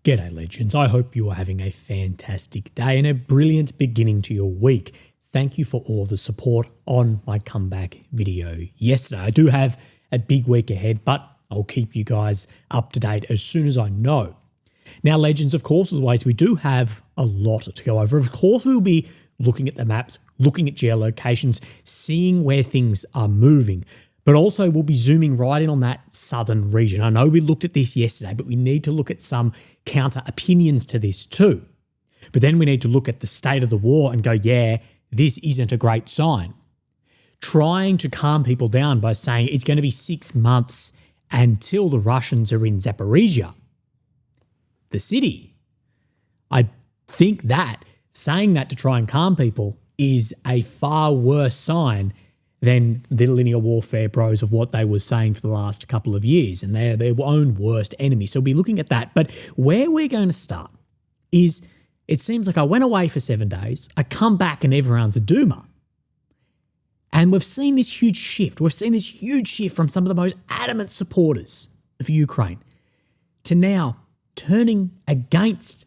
G'day legends, I hope you are having a fantastic day and a brilliant beginning to your week. Thank you for all the support on my comeback video yesterday. I do have a big week ahead, but I'll keep you guys up to date as soon as I know. Now legends, of course, as always, we do have a lot to go over. Of course, we'll be looking at the maps, looking at geolocations, seeing where things are moving. But also we'll be zooming right in on that southern region. I know we looked at this yesterday, but we need to look at some counter opinions to this too. But then we need to look at the state of the war and go, yeah, this isn't a great sign. Trying to calm people down by saying it's going to be 6 months until the Russians are in Zaporizhia, the city. I think that saying that to try and calm people is a far worse sign than the linear warfare bros of what they were saying for the last couple of years, and they're their own worst enemy. So we'll be looking at that. But where we're going to start is, it seems like I went away for 7 days, I come back and everyone's a doomer. And we've seen this huge shift. We've seen this huge shift from some of the most adamant supporters of Ukraine to now turning against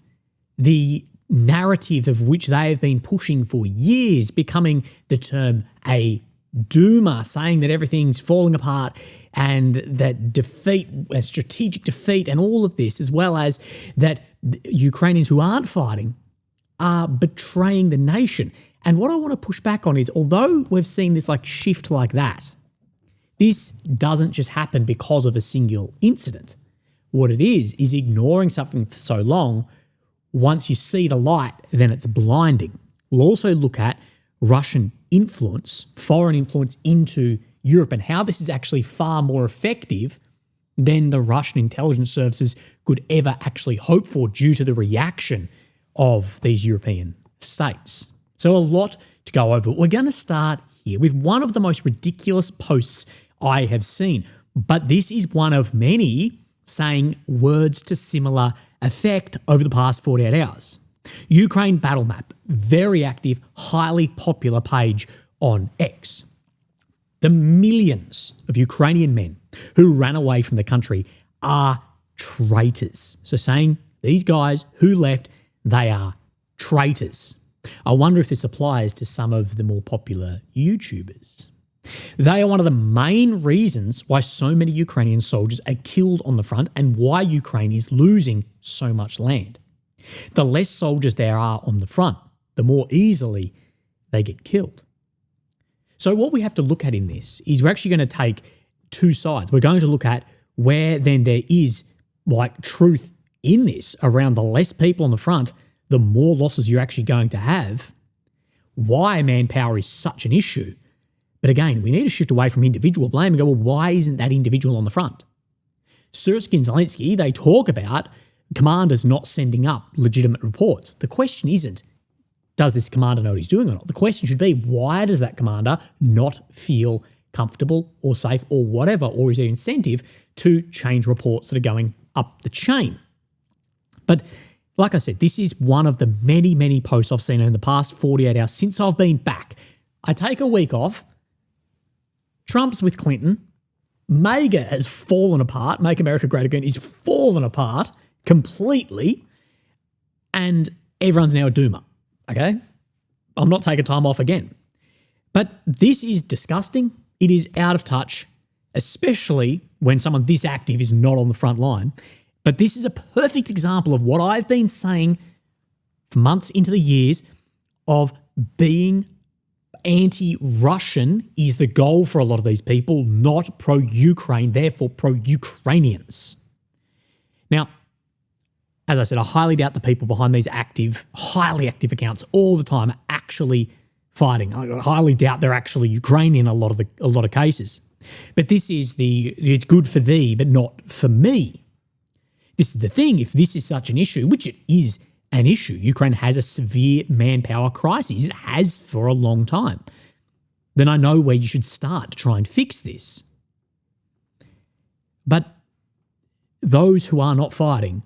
the narrative of which they have been pushing for years, becoming the term a doomer, saying that everything's falling apart and that defeat, a strategic defeat and all of this, as well as that Ukrainians who aren't fighting are betraying the nation. And what I want to push back on is, although we've seen this shift like that, this doesn't just happen because of a single incident. What it is ignoring something for so long. Once you see the light, then it's blinding. We'll also look at Russian influence, foreign influence into Europe, and how this is actually far more effective than the Russian intelligence services could ever actually hope for due to the reaction of these European states. So a lot to go over. We're going to start here with one of the most ridiculous posts I have seen, but this is one of many saying words to similar effect over the past 48 hours. Ukraine battle map, very active, highly popular page on X. The millions of Ukrainian men who ran away from the country are traitors. So saying these guys who left, they are traitors. I wonder if this applies to some of the more popular YouTubers. They are one of the main reasons why so many Ukrainian soldiers are killed on the front and why Ukraine is losing so much land. The less soldiers there are on the front, the more easily they get killed. So what we have to look at in this is we're actually going to take two sides. We're going to look at where then there is truth in this around the less people on the front, the more losses you're actually going to have, why manpower is such an issue. But again, we need to shift away from individual blame and go, well, why isn't that individual on the front? Sersky and Zelensky, they talk about commanders not sending up legitimate reports. The question isn't, does this commander know what he's doing or not? The question should be, why does that commander not feel comfortable or safe or whatever, or is there incentive to change reports that are going up the chain? But like I said, this is one of the many, many posts I've seen in the past 48 hours since I've been back. I take a week off. Trump's with Clinton. MAGA has fallen apart. Make America Great Again is fallen apart completely. And everyone's now a doomer. Okay? I'm not taking time off again. But this is disgusting. It is out of touch, especially when someone this active is not on the front line. But this is a perfect example of what I've been saying for months into the years of being anti-Russian is the goal for a lot of these people, not pro-Ukraine, therefore pro-Ukrainians. Now, as I said, I highly doubt the people behind these highly active accounts all the time are actually fighting. I highly doubt they're actually Ukrainian in a lot of cases. But this is it's good for thee, but not for me. This is the thing. If this is such an issue, which it is an issue, Ukraine has a severe manpower crisis. It has for a long time. Then I know where you should start to try and fix this. But those who are not fighting,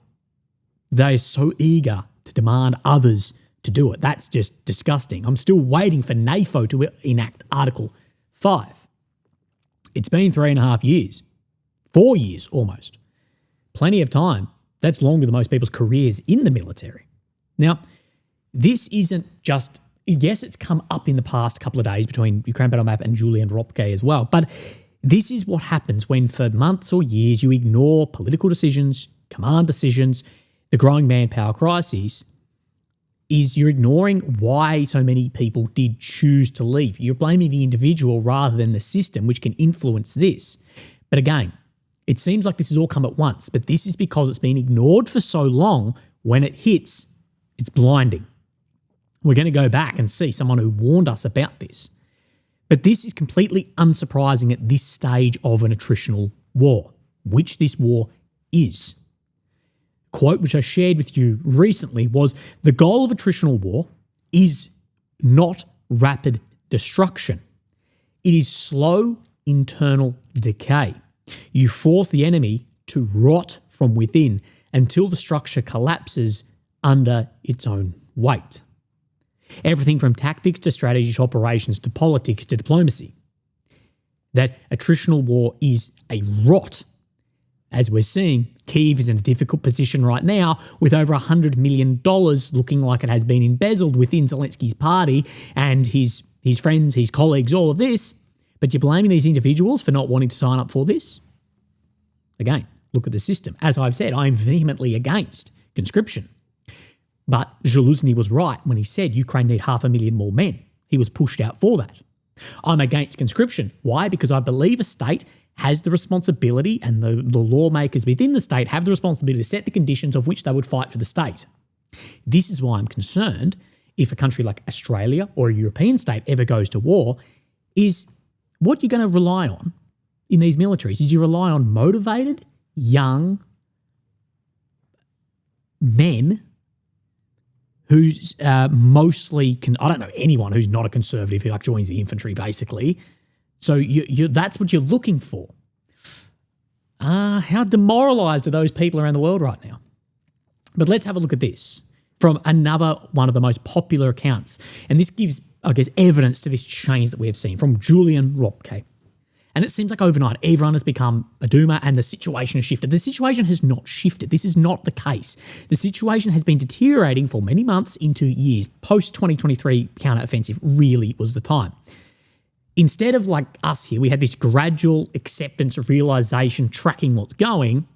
they are so eager to demand others to do it. That's just disgusting. I'm still waiting for NATO to enact Article 5. It's been 3.5 years, 4 years almost. Plenty of time That's longer than most people's careers in the military. Now, this isn't just, yes, it's come up in the past couple of days between Ukraine Battle Map and Julian Ropke as well, but this is what happens when for months or years you ignore political decisions, command decisions, the growing manpower crises, is you're ignoring why so many people did choose to leave. You're blaming the individual rather than the system, which can influence this. But again, it seems like this has all come at once, but this is because it's been ignored for so long. When it hits, it's blinding. We're going to go back and see someone who warned us about this. But this is completely unsurprising at this stage of an attritional war, which this war is. Quote which I shared with you recently was, the goal of attritional war is not rapid destruction. It is slow internal decay. You force the enemy to rot from within until the structure collapses under its own weight. Everything from tactics to strategy to operations to politics to diplomacy. That attritional war is a rot. As we're seeing, Kyiv is in a difficult position right now with over $100 million looking like it has been embezzled within Zelensky's party and his friends, his colleagues, all of this. But you're blaming these individuals for not wanting to sign up for this? Again, look at the system. As I've said, I am vehemently against conscription. But Zaluzny was right when he said Ukraine need 500,000 more men. He was pushed out for that. I'm against conscription. Why? Because I believe a state has the responsibility, and the lawmakers within the state have the responsibility to set the conditions of which they would fight for the state. This is why I'm concerned if a country like Australia or a European state ever goes to war, is what you're going to rely on in these militaries is you rely on motivated, young men who's mostly, I don't know anyone who's not a conservative who like joins the infantry basically. So that's what you're looking for. How demoralised are those people around the world right now? But let's have a look at this from another one of the most popular accounts. And this gives, I guess, evidence to this change that we have seen from Julian Ropke. And it seems like overnight everyone has become a doomer and the situation has shifted. The situation has not shifted. This is not the case. The situation has been deteriorating for many months into years. Post-2023 counter-offensive really was the time. Instead of like us here, we had this gradual acceptance, realisation, tracking what's going.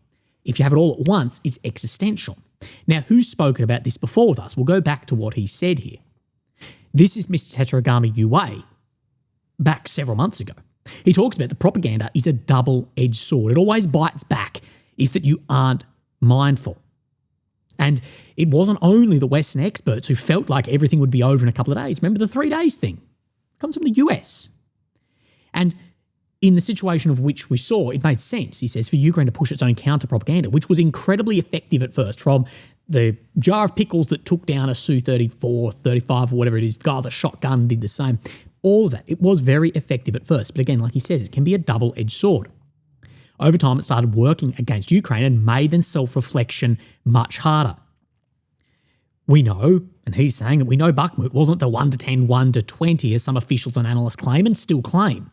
If you have it all at once, it's existential. Now, who's spoken about this before with us? We'll go back to what he said here. This is Mr. Tetragami Yue back several months ago. He talks about the propaganda is a double-edged sword. It always bites back if that you aren't mindful. And it wasn't only the Western experts who felt like everything would be over in a couple of days. Remember the 3 days thing? It comes from the US. And in the situation of which we saw, it made sense, he says, for Ukraine to push its own counter-propaganda, which was incredibly effective at first, from the jar of pickles that took down a Su-34, 35 or whatever it is, the guy with a shotgun did the same. All of that. It was very effective at first. But again, like he says, it can be a double-edged sword. Over time, it started working against Ukraine and made then self-reflection much harder. We know, and he's saying that we know Bakhmut wasn't the 1 to 10, 1 to 20 as some officials and analysts claim and still claim.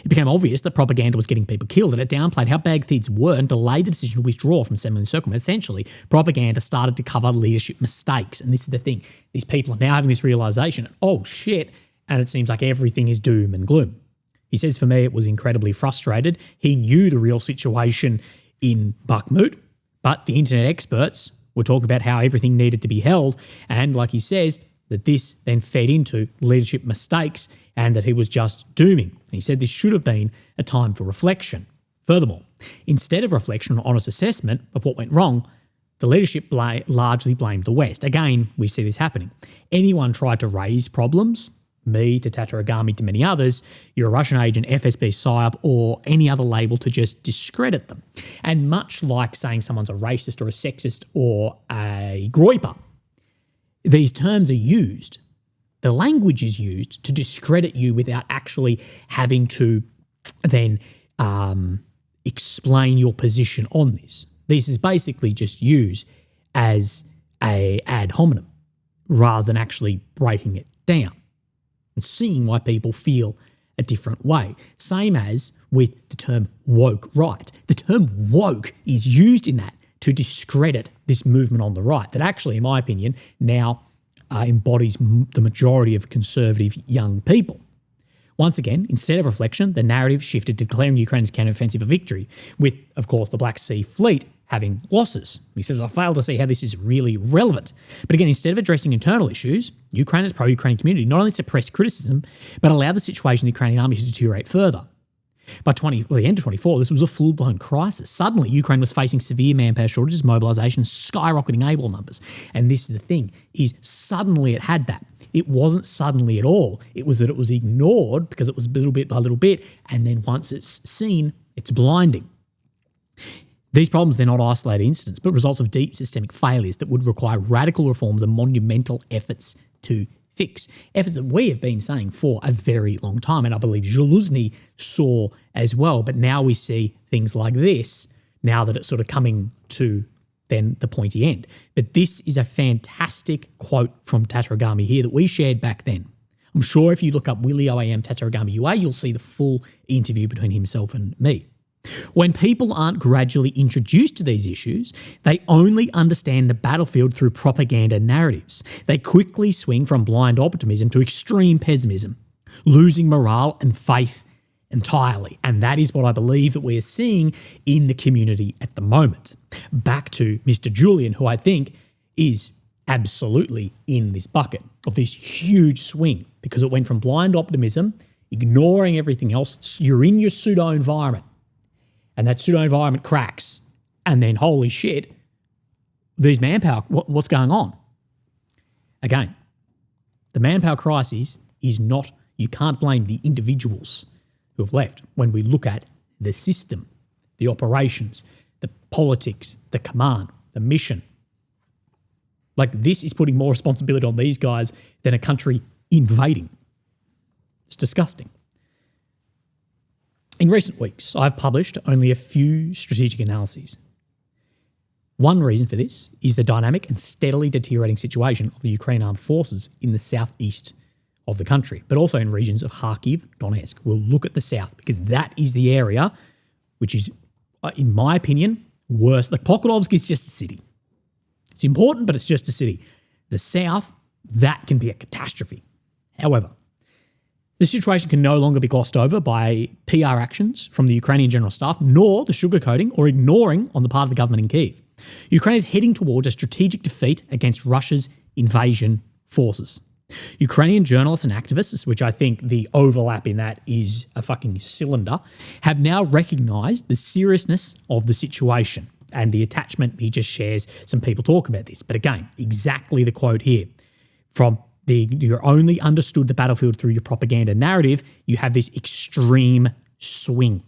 It became obvious that propaganda was getting people killed, and it downplayed how bad things were and delayed the decision to withdraw from Semmelin Encirclement. Essentially, propaganda started to cover leadership mistakes. And this is the thing. These people are now having this realisation, oh shit, and it seems like everything is doom and gloom. He says, for me, it was incredibly frustrated. He knew the real situation in Bakhmut, but the internet experts were talking about how everything needed to be held. And like he says, that this then fed into leadership mistakes and that he was just dooming. And he said this should have been a time for reflection. Furthermore, instead of reflection or honest assessment of what went wrong, the leadership largely blamed the West. Again, we see this happening. Anyone tried to raise problems, me to Tataragami to many others, you're a Russian agent, FSB, PSYOP, or any other label to just discredit them. And much like saying someone's a racist or a sexist or a groiper, these terms are used, the language is used to discredit you without actually having to then explain your position on this. This is basically just used as a ad hominem rather than actually breaking it down and seeing why people feel a different way. Same as with the term woke right. The term woke is used in that to discredit this movement on the right that actually, in my opinion, now embodies the majority of conservative young people. Once again, instead of reflection, the narrative shifted to declaring Ukraine's counteroffensive a victory, with, of course, the Black Sea Fleet having losses. He says, I fail to see how this is really relevant. But again, instead of addressing internal issues, Ukraine's pro-Ukrainian community not only suppressed criticism, but allowed the situation in the Ukrainian army to deteriorate further. By the end of 24, this was a full-blown crisis. Suddenly, Ukraine was facing severe manpower shortages, mobilisation, skyrocketing able numbers. And this is the thing, is suddenly it had that. It wasn't suddenly at all. It was that it was ignored because it was little bit by little bit, and then once it's seen, it's blinding. These problems, they're not isolated incidents, but results of deep systemic failures that would require radical reforms and monumental efforts to fix. Efforts that we have been saying for a very long time, and I believe Zaluzny saw as well, but now we see things like this, now that it's sort of coming to then the pointy end. But this is a fantastic quote from Tatarigami here that we shared back then. I'm sure if you look up Willie OAM Tatarigami UA, you'll see the full interview between himself and me. When people aren't gradually introduced to these issues, they only understand the battlefield through propaganda narratives. They quickly swing from blind optimism to extreme pessimism, losing morale and faith entirely. And that is what I believe that we are seeing in the community at the moment. Back to Mr. Julian, who I think is absolutely in this bucket of this huge swing, because it went from blind optimism, ignoring everything else. You're in your pseudo environment, and that pseudo environment cracks, and then holy shit, there's manpower. What's going on? Again, the manpower crisis is not, you can't blame the individuals who have left when we look at the system, the operations, the politics, the command, the mission. Like, this is putting more responsibility on these guys than a country invading. It's disgusting. In recent weeks, I've published only a few strategic analyses. One reason for this is the dynamic and steadily deteriorating situation of the Ukrainian armed forces in the southeast of the country, but also in regions of Kharkiv, Donetsk. We'll look at the south because that is the area which is, in my opinion, worse. Like, Pokrovsk is just a city. It's important, but it's just a city. The south, that can be a catastrophe. However, the situation can no longer be glossed over by PR actions from the Ukrainian General Staff, nor the sugarcoating or ignoring on the part of the government in Kyiv. Ukraine is heading towards a strategic defeat against Russia's invasion forces. Ukrainian journalists and activists, which I think the overlap in that is a fucking cylinder, have now recognised the seriousness of the situation. And the attachment, he just shares some people talking about this. But again, exactly the quote here from you're only understood the battlefield through your propaganda narrative, you have this extreme swing.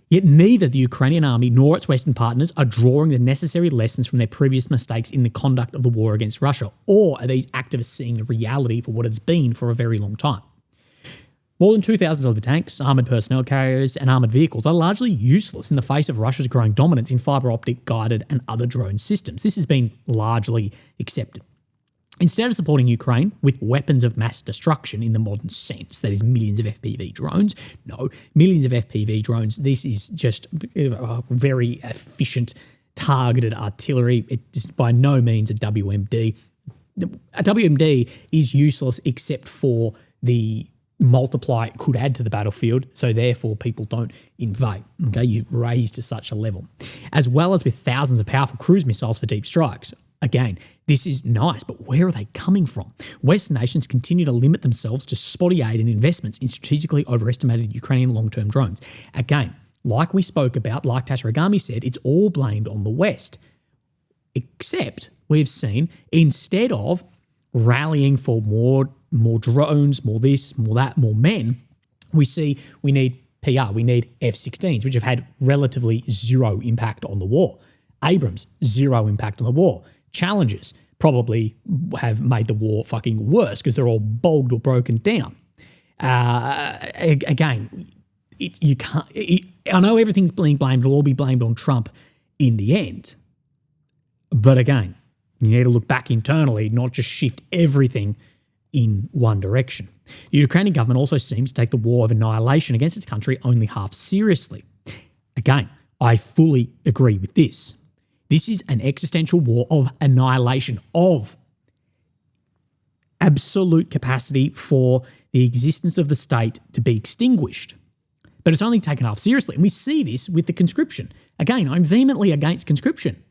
Yet neither the Ukrainian army nor its Western partners are drawing the necessary lessons from their previous mistakes in the conduct of the war against Russia, or are these activists seeing the reality for what it's been for a very long time? More than 2,000 delivered tanks, armoured personnel carriers and armoured vehicles are largely useless in the face of Russia's growing dominance in fibre optic, guided and other drone systems. This has been largely accepted. Instead of supporting Ukraine with weapons of mass destruction in the modern sense, that is millions of FPV drones, no, millions of FPV drones, this is just very efficient, targeted artillery. It is by no means a WMD. A WMD is useless except for the multiply it could add to the battlefield, so therefore people don't invade. Okay, you raise to such a level. As well as with thousands of powerful cruise missiles for deep strikes. Again, this is nice, but where are they coming from? Western nations continue to limit themselves to spotty aid and investments in strategically overestimated Ukrainian long-term drones. Again, like we spoke about, like Tatarigami said, it's all blamed on the West. Except we've seen, instead of rallying for more drones, more this, more that, more men, we see we need PR, we need F-16s, which have had relatively zero impact on the war. Abrams, zero impact on the war. Challengers probably have made the war fucking worse because they're all bogged or broken down. Again, you can't. I know everything's being blamed; it'll all be blamed on Trump in the end. But again, you need to look back internally, not just shift everything in one direction. The Ukrainian government also seems to take the war of annihilation against its country only half seriously. Again, I fully agree with this. This is an existential war of annihilation, of absolute capacity for the existence of the state to be extinguished. But it's only taken half seriously. And we see this with the conscription. Again, I'm vehemently against conscription.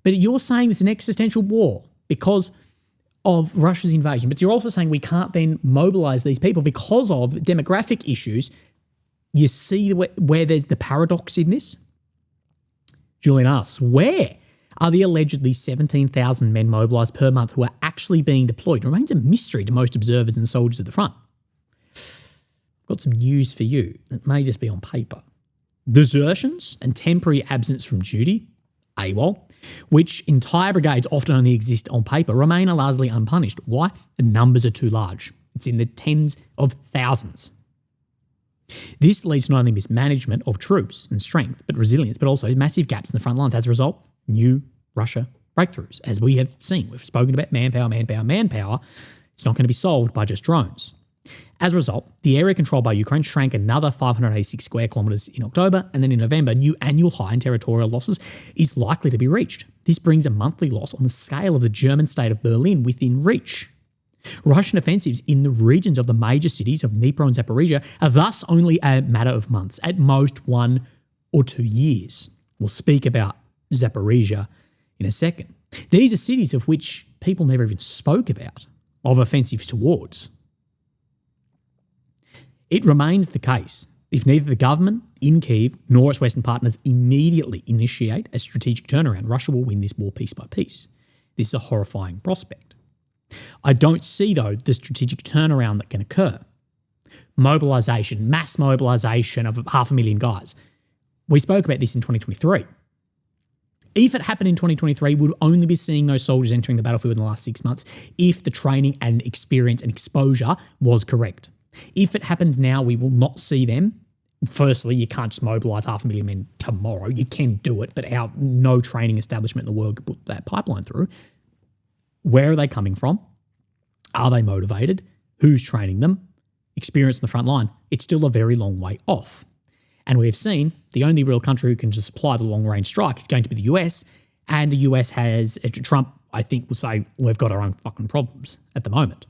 But you're saying it's an existential war because of Russia's invasion. But you're also saying we can't then mobilise these people because of demographic issues. You see where there's the paradox in this? Julian asks, where are the allegedly 17,000 men mobilised per month who are actually being deployed? It remains a mystery to most observers and soldiers at the front. Got some news for you that may just be on paper. Desertions and temporary absence from duty, AWOL, which entire brigades often only exist on paper, remain largely unpunished. Why? The numbers are too large. It's in the tens of thousands. This leads to not only mismanagement of troops and strength, but resilience, but also massive gaps in the front lines. As a result, new Russia breakthroughs, as we have seen. We've spoken about manpower. It's not going to be solved by just drones. As a result, the area controlled by Ukraine shrank another 586 square kilometres in October, and then in November, new annual high in territorial losses is likely to be reached. This brings a monthly loss on the scale of the German state of Berlin within reach. Russian offensives in the regions of the major cities of Dnipro and Zaporizhia are thus only a matter of months, at most 1 or 2 years. We'll speak about Zaporizhia in a second. These are cities of which people never even spoke about, of offensives towards. It remains the case, if neither the government in Kyiv nor its Western partners immediately initiate a strategic turnaround, Russia will win this war piece by piece. This is a horrifying prospect. I don't see, though, the strategic turnaround that can occur. Mobilisation, mass mobilisation of 500,000 guys. We spoke about this in 2023. If it happened in 2023, we would only be seeing those soldiers entering the battlefield in the last 6 months if the training and experience and exposure was correct. If it happens now, we will not see them. Firstly, you can't just mobilise 500,000 men tomorrow. You can do it, but no training establishment in the world could put that pipeline through. Where are they coming from? Are they motivated? Who's training them? Experience in the front line. It's still a very long way off. And we have seen the only real country who can just supply the long-range strike is going to be the US. And the US has, Trump, I think, will say, we've got our own fucking problems at the moment.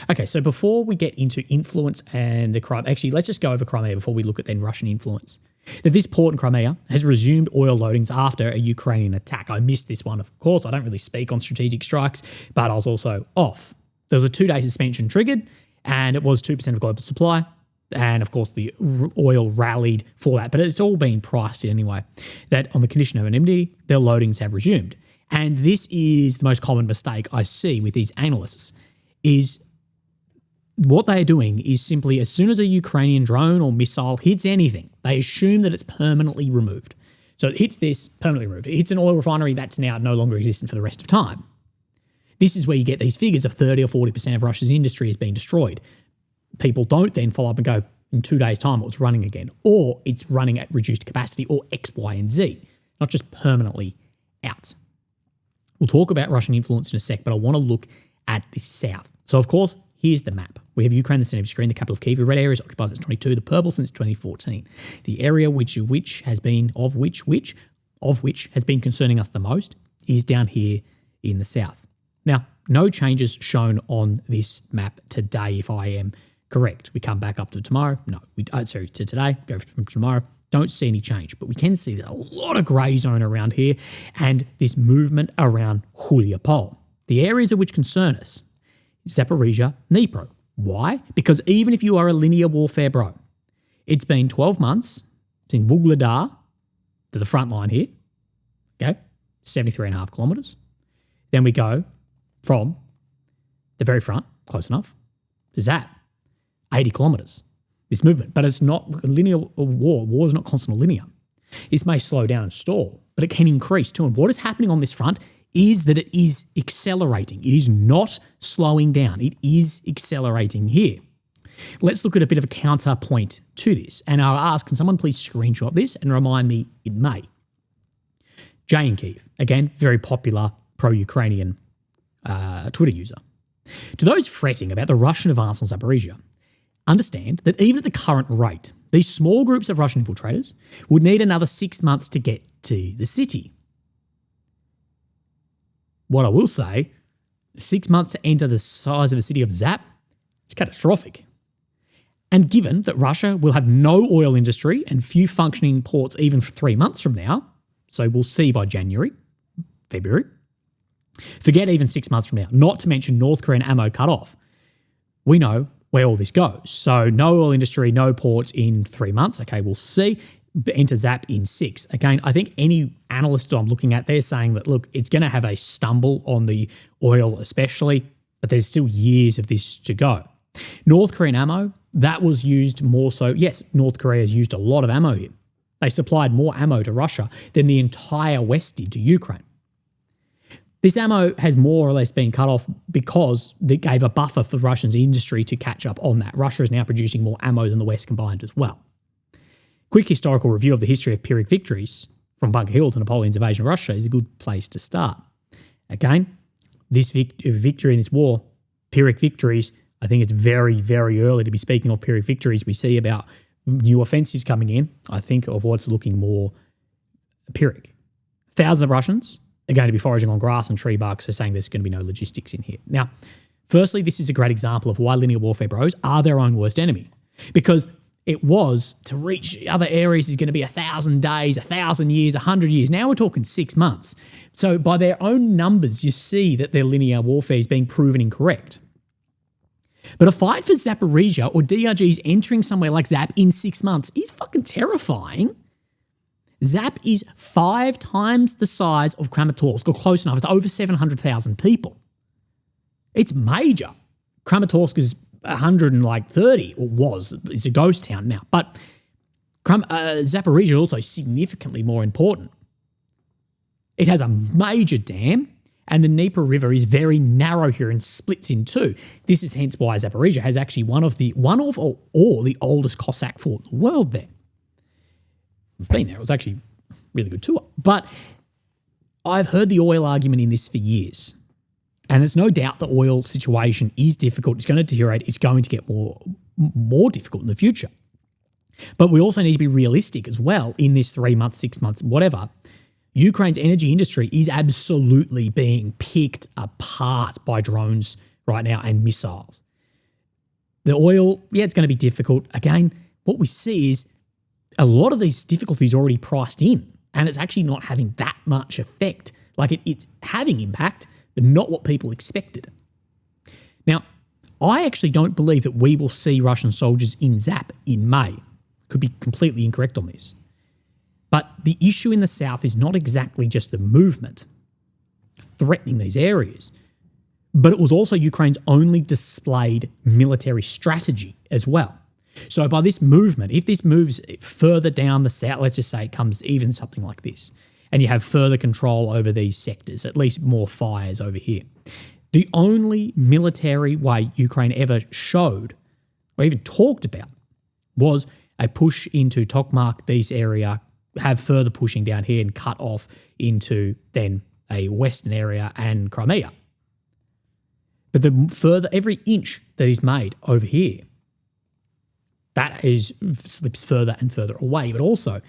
Okay, so before we get into influence and the Crimea, actually, let's just go over Crimea before we look at then Russian influence. That this port in Crimea has resumed oil loadings after a Ukrainian attack. I missed this one, of course. I don't really speak on strategic strikes, but I was also off. There was a 2-day suspension triggered, and it was 2% of global supply. And, of course, the oil rallied for that. But it's all been priced in anyway, that on the condition of anonymity, their loadings have resumed. And this is the most common mistake I see with these analysts, is what they are doing is simply as soon as a Ukrainian drone or missile hits anything, they assume that it's permanently removed. So it hits this, permanently removed. It hits an oil refinery that's now no longer existent for the rest of time. This is where you get these figures of 30 or 40% of Russia's industry is being destroyed. People don't then follow up and go, in 2 days' time, it's running again. Or it's running at reduced capacity, or X, Y, and Z. Not just permanently out. We'll talk about Russian influence in a sec, but I want to look at the south. So, of course, here's the map. We have Ukraine in the center of the screen, the capital of Kyiv. The red area is occupied since 22, the purple since 2014. The area which has been concerning us the most is down here in the south. Now, no changes shown on this map today, if I am correct. We come back up to tomorrow. No, to today, go from tomorrow. Don't see any change, but we can see there's a lot of grey zone around here and this movement around Mariupol. The areas of which concern us, Zaporizhia, Dnipro. Why? Because even if you are a linear warfare bro, it's been 12 months in Vuhledar to the front line here, okay, 73.5 kilometres. Then we go from the very front, close enough, to Zat, 80 kilometres. This movement, but it's not a linear war. War is not constant or linear. This may slow down and stall, but it can increase too. And what is happening on this front is that it is accelerating. It is not slowing down. It is accelerating here. Let's look at a bit of a counterpoint to this. And I'll ask, can someone please screenshot this and remind me it may? Jay in Kyiv, again, very popular pro-Ukrainian Twitter user. To those fretting about the Russian advance on Zaporizhia, understand that even at the current rate, these small groups of Russian infiltrators would need another 6 months to get to the city. What I will say, 6 months to enter the size of the city of Zap, it's catastrophic. And given that Russia will have no oil industry and few functioning ports even for 3 months from now, so we'll see by January, February, forget even 6 months from now, not to mention North Korean ammo cut off. We know where all this goes. So no oil industry, no ports in 3 months. Okay, we'll see. Enter Zap in 6. Again, I think any analyst I'm looking at, they're saying that, look, it's going to have a stumble on the oil especially, but there's still years of this to go. North Korean ammo, that was used more so. Yes, North Korea has used a lot of ammo here. They supplied more ammo to Russia than the entire West did to Ukraine. This ammo has more or less been cut off because it gave a buffer for Russia's industry to catch up on that. Russia is now producing more ammo than the West combined as well. Quick historical review of the history of Pyrrhic victories from Bunker Hill to Napoleon's invasion of Russia is a good place to start. Again, this victory in this war, Pyrrhic victories, I think it's very, very early to be speaking of Pyrrhic victories. We see about new offensives coming in. I think of what's looking more Pyrrhic. Thousands of Russians are going to be foraging on grass and tree bark, so saying there's going to be no logistics in here. Now, firstly, this is a great example of why linear warfare bros are their own worst enemy, because it was to reach other areas is going to be 1,000 days, 1,000 years, 100 years. Now we're talking 6 months. So by their own numbers, you see that their linear warfare is being proven incorrect. But a fight for Zaporizhia or DRGs entering somewhere like Zap in 6 months is fucking terrifying. Zap is 5 times the size of Kramatorsk, or close enough. It's over 700,000 people. It's major. Kramatorsk is 130, or was. It's a ghost town now. But Zaporizhia is also significantly more important. It has a major dam, and the Dnieper River is very narrow here and splits in two. This is hence why Zaporizhia has actually one of the oldest Cossack fort in the world there. I've been there. It was actually a really good tour. But I've heard the oil argument in this for years. And it's no doubt the oil situation is difficult. It's going to deteriorate. It's going to get more difficult in the future. But we also need to be realistic as well in this 3 months, 6 months, whatever. Ukraine's energy industry is absolutely being picked apart by drones right now and missiles. The oil, yeah, it's going to be difficult. Again, what we see is a lot of these difficulties are already priced in, and it's actually not having that much effect. Like it's having impact, but not what people expected. Now, I actually don't believe that we will see Russian soldiers in Zap in May. Could be completely incorrect on this. But the issue in the south is not exactly just the movement threatening these areas, but it was also Ukraine's only displayed military strategy as well. So by this movement, if this moves further down the south, let's just say it comes even something like this, and you have further control over these sectors, at least more fires over here. The only military way Ukraine ever showed or even talked about was a push into Tokmak, this area, have further pushing down here and cut off into then a western area and Crimea. But the further, every inch that is made over here, that slips further and further away. But also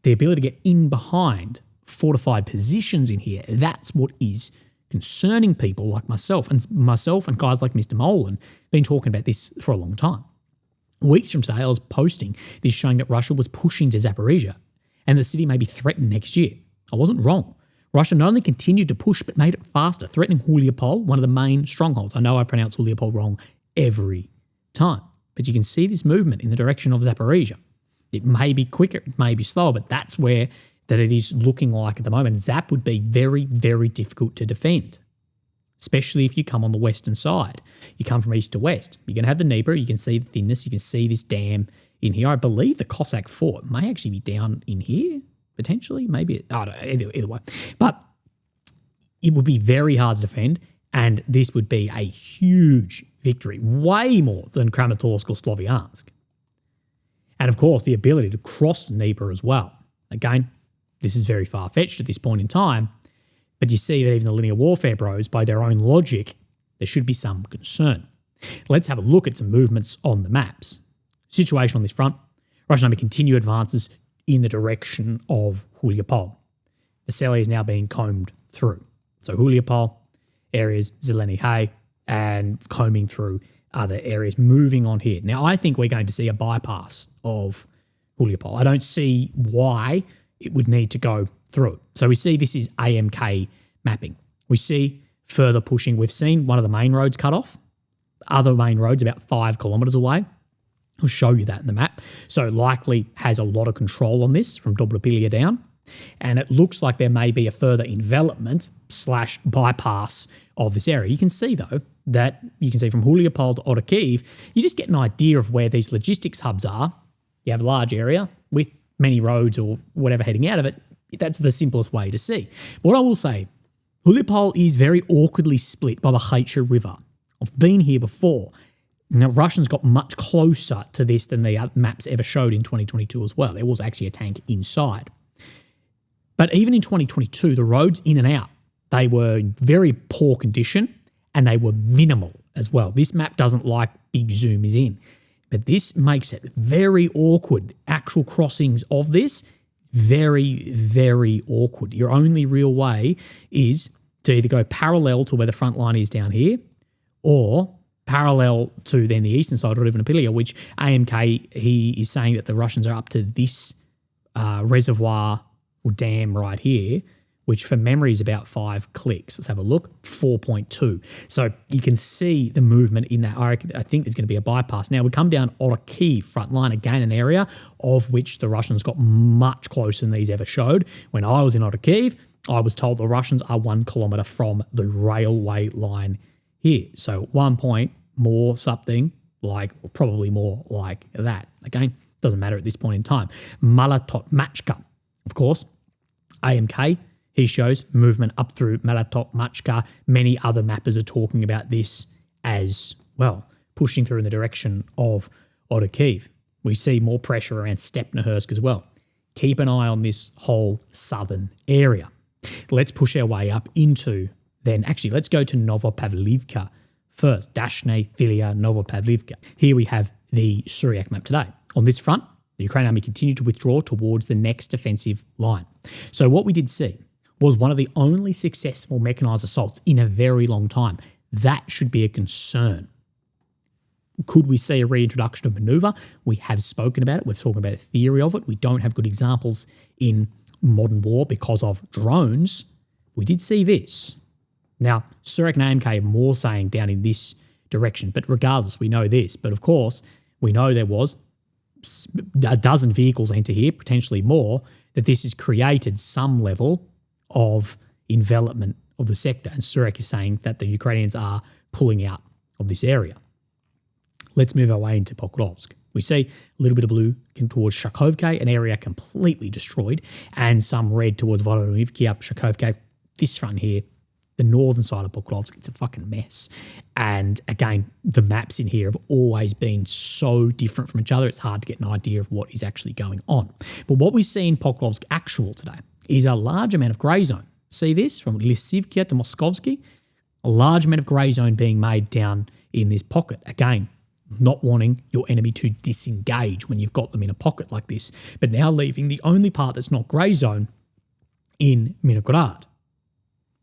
the ability to get in behind fortified positions in here, that's what is concerning people like myself and guys like Mr. Molan been talking about this for a long time. Weeks from today, I was posting this showing that Russia was pushing to Zaporizhia and the city may be threatened next year. I wasn't wrong. Russia not only continued to push, but made it faster, threatening Huliopol, one of the main strongholds. I know I pronounce Huliopol wrong every time, but you can see this movement in the direction of Zaporizhia. It may be quicker, it may be slower, but that's where that it is looking like at the moment. Zap would be very, very difficult to defend, especially if you come on the western side. You come from east to west. You're going to have the Dnieper. You can see the thinness. You can see this dam in here. I believe the Cossack fort may actually be down in here, potentially. Maybe, I don't know, either way. But it would be very hard to defend, and this would be a huge victory, way more than Kramatorsk or Sloviansk. And of course, the ability to cross Dnieper as well. Again, this is very far-fetched at this point in time, but you see that even the linear warfare bros, by their own logic, there should be some concern. Let's have a look at some movements on the maps. Situation on this front, Russian Army continue advances in the direction of Huliopol. Vasily is now being combed through. So Huliopol areas, Zeleny Hay, and combing through other areas, moving on here. Now, I think we're going to see a bypass of Huliopol. I don't see why it would need to go through it. So we see this is AMK mapping. We see further pushing. We've seen one of the main roads cut off. Other main roads about 5 kilometres away. I'll show you that in the map. So likely has a lot of control on this from Dobropilia down. And it looks like there may be a further envelopment / bypass of this area. You can see, though, that you can see from Huliopol to Orikhiv, you just get an idea of where these logistics hubs are. You have a large area with many roads or whatever heading out of it. That's the simplest way to see. But what I will say, Huliopol is very awkwardly split by the Haitsha River. I've been here before. Now, Russians got much closer to this than the maps ever showed in 2022 as well. There was actually a tank inside. But even in 2022, the roads in and out, they were in very poor condition and they were minimal as well. This map doesn't like big zoom is in. But this makes it very awkward. Actual crossings of this, very, very awkward. Your only real way is to either go parallel to where the front line is down here or parallel to then the eastern side, or even Apilia, which AMK, he is saying that the Russians are up to this reservoir or dam right here, which from memory is about 5 clicks. Let's have a look, 4.2. So you can see the movement in that. I think there's going to be a bypass. Now we come down Orikhiv front line, again an area of which the Russians got much closer than these ever showed. When I was in Orikhiv, I was told the Russians are 1 kilometre from the railway line here. So 1 point more something like, or probably more like that. Again, doesn't matter at this point in time. Malatotmachka, of course, AMK, he shows movement up through Malatotmachka. Many other mappers are talking about this as well, pushing through in the direction of Orikhiv. We see more pressure around Stepnogorsk as well. Keep an eye on this whole southern area. Let's push our way up into then. Actually, let's go to Novopavlivka first. Dashne, Filia, Novopavlivka. Here we have the Syriac map today. On this front, the Ukrainian army continued to withdraw towards the next defensive line. So what we did see was one of the only successful mechanised assaults in a very long time. That should be a concern. Could we see a reintroduction of manoeuvre? We have spoken about it. We've spoken about the theory of it. We don't have good examples in modern war because of drones. We did see this. Now, Syriac and AMK are more saying down in this direction, but regardless, we know this. But of course, we know there was a dozen vehicles enter here, potentially more, that this has created some level of envelopment of the sector. And Syriac is saying that the Ukrainians are pulling out of this area. Let's move our way into Pokrovsk. We see a little bit of blue towards Shakovka, an area completely destroyed, and some red towards Volodymyr up Shakovka. This front here, the northern side of Pokrovsk, it's a fucking mess. And again, the maps in here have always been so different from each other, it's hard to get an idea of what is actually going on. But what we see in Pokrovsk actual today is a large amount of grey zone. See this? From Lysivka to Moskovsky, a large amount of grey zone being made down in this pocket. Again, not wanting your enemy to disengage when you've got them in a pocket like this, but now leaving the only part that's not grey zone in Minograd.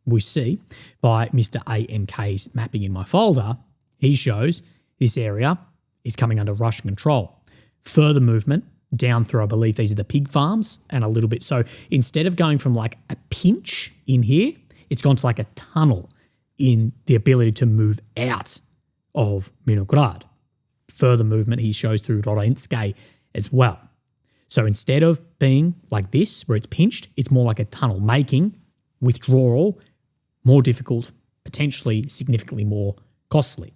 We see by Mr. AMK's mapping in my folder, he shows this area is coming under Russian control. Further movement down through, I believe these are the pig farms and a little bit. So instead of going from like a pinch in here, it's gone to like a tunnel in the ability to move out of Minograd. Further movement he shows through Rodenske as well. So instead of being like this, where it's pinched, it's more like a tunnel, making withdrawal more difficult, potentially significantly more costly.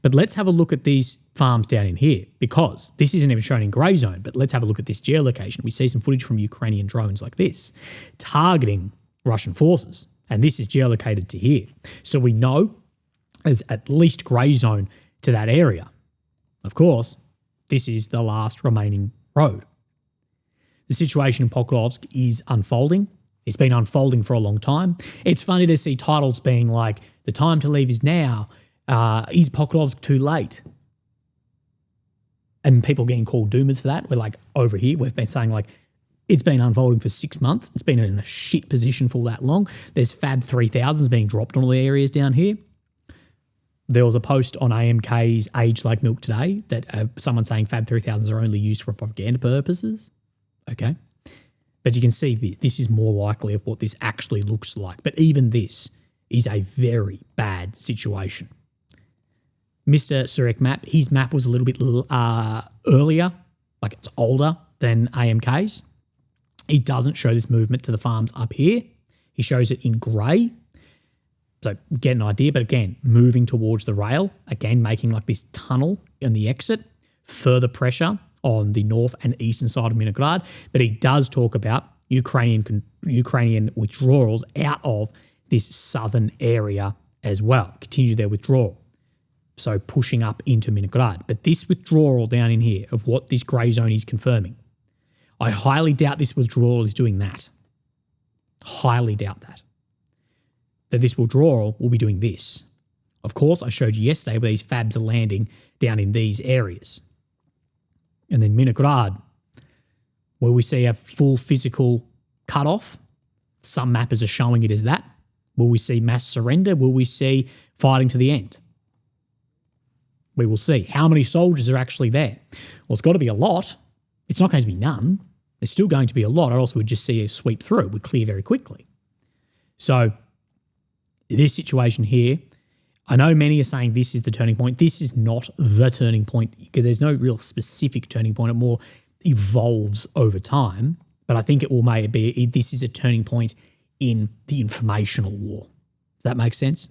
But let's have a look at these farms down in here, because this isn't even shown in grey zone, but let's have a look at this geolocation. We see some footage from Ukrainian drones like this, targeting Russian forces, and this is geolocated to here. So we know there's at least grey zone to that area. Of course, this is the last remaining road. The situation in Pokrovsk is unfolding. It's been unfolding for a long time. It's funny to see titles being like, the time to leave is now. Is Pokrovsk too late? And people getting called doomers for that. We're like, over here, we've been saying like, It's been unfolding for 6 months. It's been in a shit position for that long. There's Fab 3000s being dropped on all the areas down here. There was a post on AMK's Age Like Milk today that someone saying Fab 3000s are only used for propaganda purposes. Okay. But you can see this is more likely of what this actually looks like. But even this is a very bad situation. Mr. Surek map, his map was a little bit earlier, like it's older than AMK's. He doesn't show this movement to the farms up here. He shows it in grey. So get an idea, but again, moving towards the rail, again, making like this tunnel in the exit, further pressure on the north and eastern side of Minograd. But he does talk about Ukrainian withdrawals out of this southern area as well. Continue their withdrawal. So pushing up into Minograd. But this withdrawal down in here of what this grey zone is confirming, I highly doubt this withdrawal is doing that. Highly doubt that. That this withdrawal will be doing this. Of course, I showed you yesterday where these fabs are landing down in these areas. And then Minograd, where we see a full physical cutoff. Some mappers are showing it as that. Will we see mass surrender? Will we see fighting to the end? We will see. How many soldiers are actually there? Well, it's got to be a lot. It's not going to be none. There's still going to be a lot, or else we'd just see a sweep through. It would clear very quickly. So this situation here, I know many are saying this is the turning point. This is not the turning point because there's no real specific turning point. It more evolves over time. But I think it will maybe this is a turning point in the informational war. Does that make sense?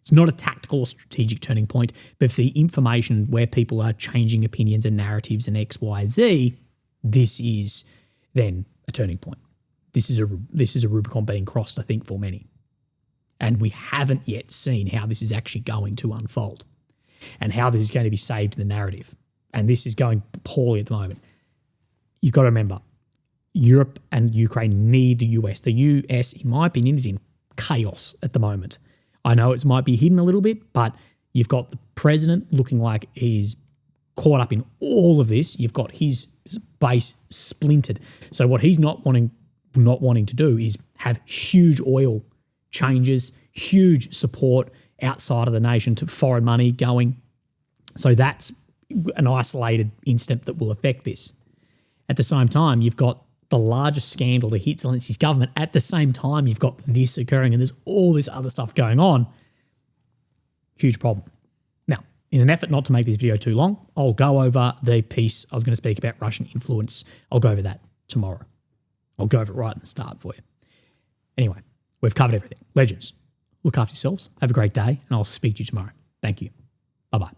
It's not a tactical or strategic turning point, but for the information where people are changing opinions and narratives and X, Y, Z, this is then a turning point. This is a Rubicon being crossed, I think, for many. And we haven't yet seen how this is actually going to unfold and how this is going to be saved in the narrative. And this is going poorly at the moment. You've got to remember, Europe and Ukraine need the US. The US, in my opinion, is in chaos at the moment. I know it might be hidden a little bit, but you've got the president looking like he's caught up in all of this. You've got his base splintered. So what he's not wanting to do is have huge oil changes, huge support outside of the nation to foreign money going. So that's an isolated incident that will affect this. At the same time, you've got the largest scandal that hit Zelensky's government. At the same time, you've got this occurring and there's all this other stuff going on. Huge problem. Now, in an effort not to make this video too long, I'll go over the piece I was going to speak about Russian influence. I'll go over that tomorrow. I'll go over it right at the start for you. Anyway, we've covered everything. Legends, look after yourselves. Have a great day, and I'll speak to you tomorrow. Thank you. Bye-bye.